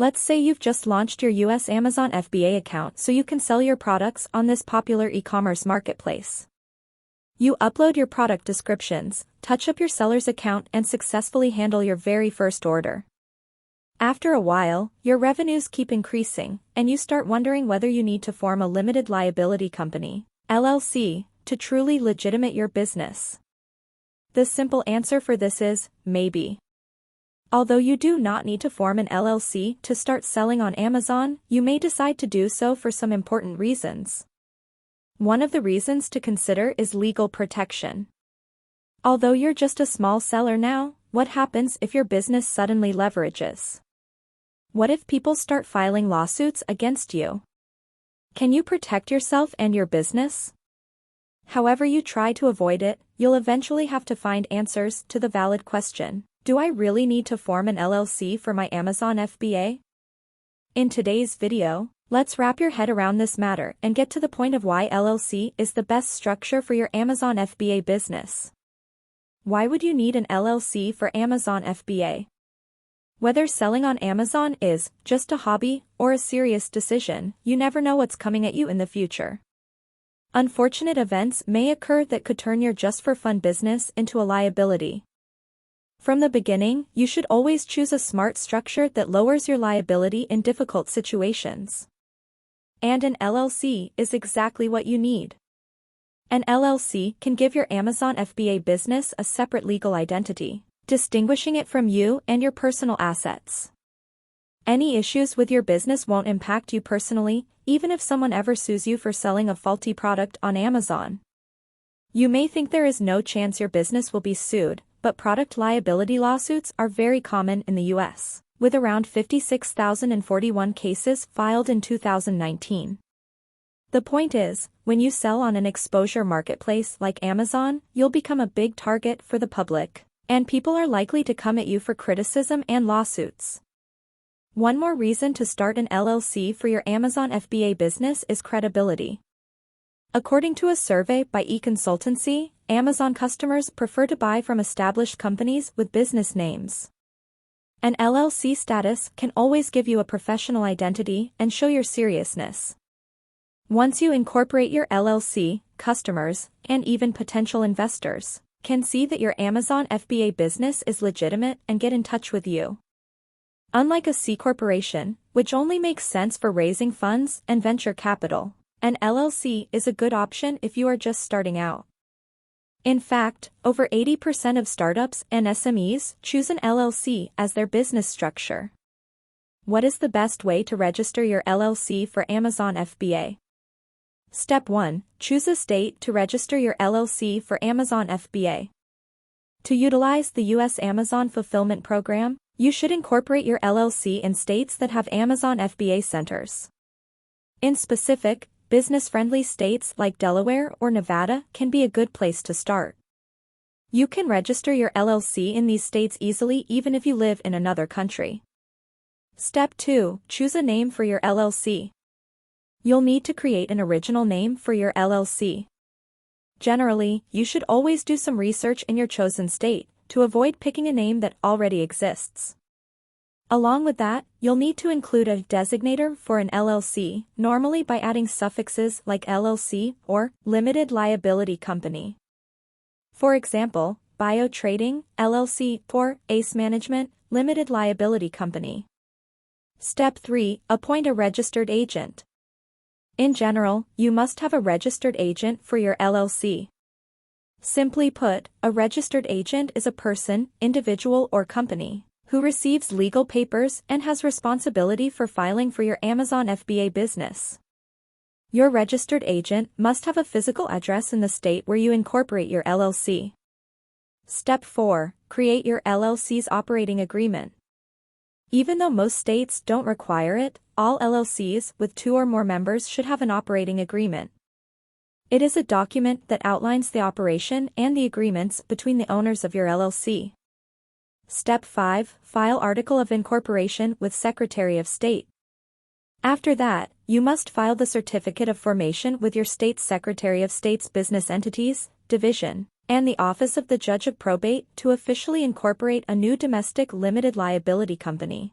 Let's say you've just launched your US Amazon FBA account so you can sell your products on this popular e-commerce marketplace. You upload your product descriptions, touch up your seller's account and successfully handle your very first order. After a while, your revenues keep increasing, and you start wondering whether you need to form a limited liability company, LLC, to truly legitimate your business. The simple answer for this is, maybe. Although you do not need to form an LLC to start selling on Amazon, you may decide to do so for some important reasons. One of the reasons to consider is legal protection. Although you're just a small seller now, what happens if your business suddenly leverages? What if people start filing lawsuits against you? Can you protect yourself and your business? However you try to avoid it, you'll eventually have to find answers to the valid question: do I really need to form an LLC for my Amazon FBA? In today's video, let's wrap your head around this matter and get to the point of why LLC is the best structure for your Amazon FBA business. Why would you need an LLC for Amazon FBA? Whether selling on Amazon is just a hobby or a serious decision, you never know what's coming at you in the future. Unfortunate events may occur that could turn your just-for-fun business into a liability. From the beginning, you should always choose a smart structure that lowers your liability in difficult situations. And an LLC is exactly what you need. An LLC can give your Amazon FBA business a separate legal identity, distinguishing it from you and your personal assets. Any issues with your business won't impact you personally, even if someone ever sues you for selling a faulty product on Amazon. You may think there is no chance your business will be sued, but product liability lawsuits are very common in the US, with around 56,041 cases filed in 2019. The point is, when you sell on an exposure marketplace like Amazon, you'll become a big target for the public, and people are likely to come at you for criticism and lawsuits. One more reason to start an LLC for your Amazon FBA business is credibility. According to a survey by eConsultancy, Amazon customers prefer to buy from established companies with business names. An LLC status can always give you a professional identity and show your seriousness. Once you incorporate your LLC, customers, and even potential investors can see that your Amazon FBA business is legitimate and get in touch with you. Unlike a C corporation, which only makes sense for raising funds and venture capital, an LLC is a good option if you are just starting out. In fact, over 80% of startups and SMEs choose an LLC as their business structure. What is the best way to register your LLC for Amazon FBA? Step 1. Choose a state to register your LLC for Amazon FBA. To utilize the US Amazon Fulfillment Program, you should incorporate your LLC in states that have Amazon FBA centers. In specific, business-friendly states like Delaware or Nevada can be a good place to start. You can register your LLC in these states easily even if you live in another country. Step 2. Choose a name for your LLC. You'll need to create an original name for your LLC. Generally, you should always do some research in your chosen state to avoid picking a name that already exists. Along with that, you'll need to include a designator for an LLC, normally by adding suffixes like LLC or Limited Liability Company. For example, Bio Trading, LLC, or Ace Management, Limited Liability Company. Step 3. Appoint a registered agent. In general, you must have a registered agent for your LLC. Simply put, a registered agent is a person, individual or company who receives legal papers and has responsibility for filing for your Amazon FBA business. Your registered agent must have a physical address in the state where you incorporate your LLC. Step 4. Create your LLC's operating agreement. Even though most states don't require it, all LLCs with 2 or more members should have an operating agreement. It is a document that outlines the operation and the agreements between the owners of your LLC. Step 5. File Article of Incorporation with Secretary of State. After that, you must file the Certificate of Formation with your state's Secretary of State's Business Entities, Division, and the Office of the Judge of Probate to officially incorporate a new domestic limited liability company.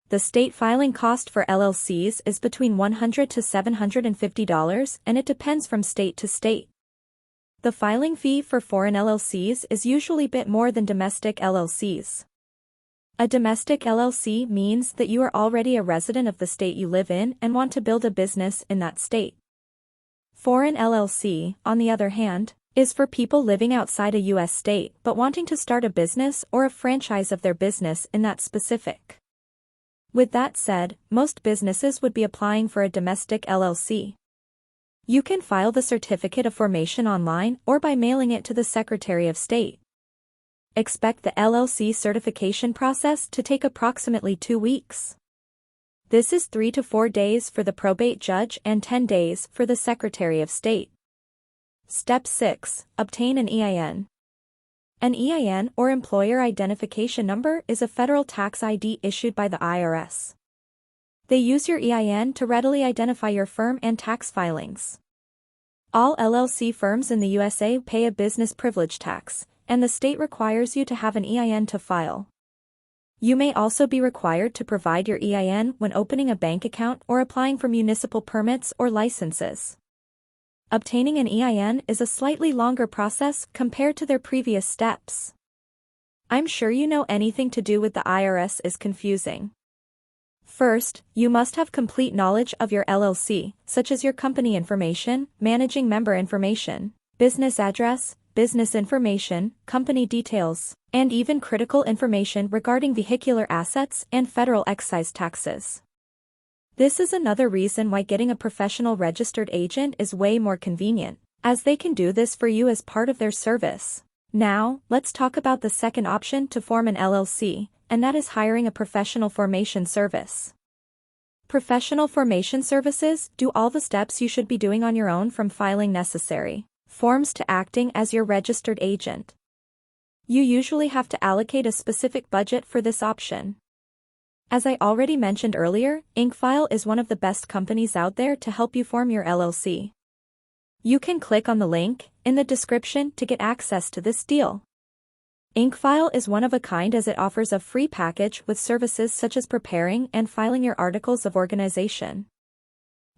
The state filing cost for LLCs is between $100 to $750, and it depends from state to state. The filing fee for foreign LLCs is usually a bit more than domestic LLCs. A domestic LLC means that you are already a resident of the state you live in and want to build a business in that state. Foreign LLC, on the other hand, is for people living outside a U.S. state but wanting to start a business or a franchise of their business in that specific. With that said, most businesses would be applying for a domestic LLC. You can file the certificate of formation online or by mailing it to the Secretary of State. Expect the LLC certification process to take approximately 2 weeks. This is 3 to 4 days for the probate judge and 10 days for the Secretary of State. Step 6. Obtain an EIN. An EIN, or Employer Identification Number, is a federal tax ID issued by the IRS. They use your EIN to readily identify your firm and tax filings. All LLC firms in the USA pay a business privilege tax, and the state requires you to have an EIN to file. You may also be required to provide your EIN when opening a bank account or applying for municipal permits or licenses. Obtaining an EIN is a slightly longer process compared to their previous steps. I'm sure you know anything to do with the IRS is confusing. First, you must have complete knowledge of your LLC, such as your company information, managing member information, business address, business information, company details, and even critical information regarding vehicular assets and federal excise taxes. This is another reason why getting a professional registered agent is way more convenient, as they can do this for you as part of their service. Now, let's talk about the second option to form an LLC, and that is hiring a professional formation service. Professional formation services do all the steps you should be doing on your own, from filing necessary forms to acting as your registered agent. You usually have to allocate a specific budget for this option. As I already mentioned earlier, InkFile is one of the best companies out there to help you form your LLC. You can click on the link in the description to get access to this deal. InkFile is one of a kind as it offers a free package with services such as preparing and filing your articles of organization.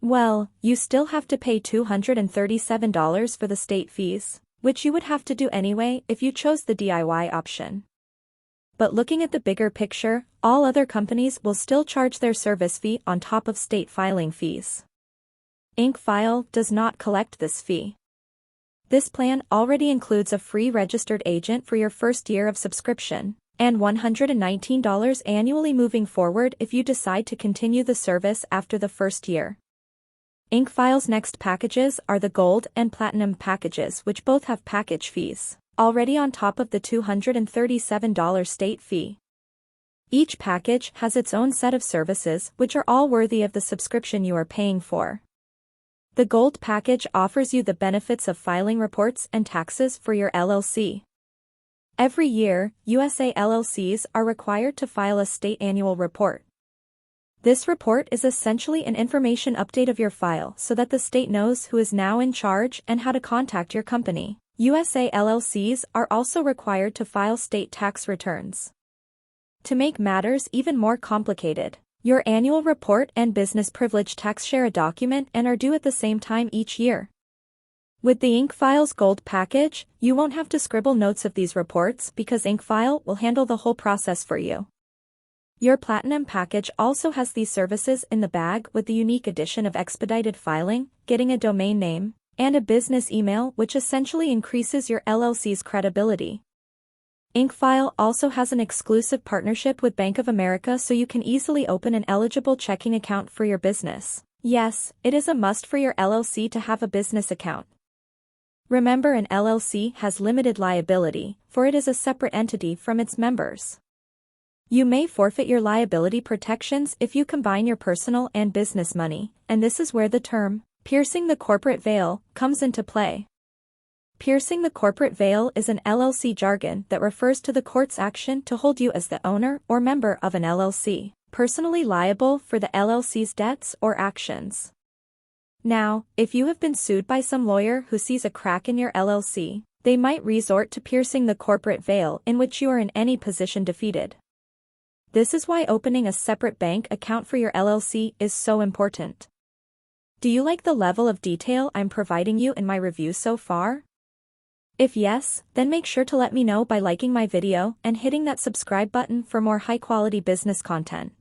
Well, you still have to pay $237 for the state fees, which you would have to do anyway if you chose the DIY option. But looking at the bigger picture, all other companies will still charge their service fee on top of state filing fees. InkFile does not collect this fee. This plan already includes a free registered agent for your first year of subscription, and $119 annually moving forward if you decide to continue the service after the first year. InkFile's next packages are the Gold and Platinum packages, which both have package fees already on top of the $237 state fee. Each package has its own set of services which are all worthy of the subscription you are paying for. The Gold package offers you the benefits of filing reports and taxes for your LLC. Every year, USA LLCs are required to file a state annual report. This report is essentially an information update of your file so that the state knows who is now in charge and how to contact your company. USA LLCs are also required to file state tax returns. To make matters even more complicated, your annual report and business privilege tax share a document and are due at the same time each year. With the InkFile's Gold package, you won't have to scribble notes of these reports because InkFile will handle the whole process for you. Your Platinum package also has these services in the bag with the unique addition of expedited filing, getting a domain name, and a business email, which essentially increases your LLC's credibility. InkFile also has an exclusive partnership with Bank of America, so you can easily open an eligible checking account for your business. Yes, it is a must for your LLC to have a business account. Remember, an LLC has limited liability, for it is a separate entity from its members. You may forfeit your liability protections if you combine your personal and business money, and this is where the term piercing the corporate veil comes into play. Piercing the corporate veil is an LLC jargon that refers to the court's action to hold you as the owner or member of an LLC personally liable for the LLC's debts or actions. Now, if you have been sued by some lawyer who sees a crack in your LLC, they might resort to piercing the corporate veil, in which you are in any position defeated. This is why opening a separate bank account for your LLC is so important. Do you like the level of detail I'm providing you in my review so far? If yes, then make sure to let me know by liking my video and hitting that subscribe button for more high-quality business content.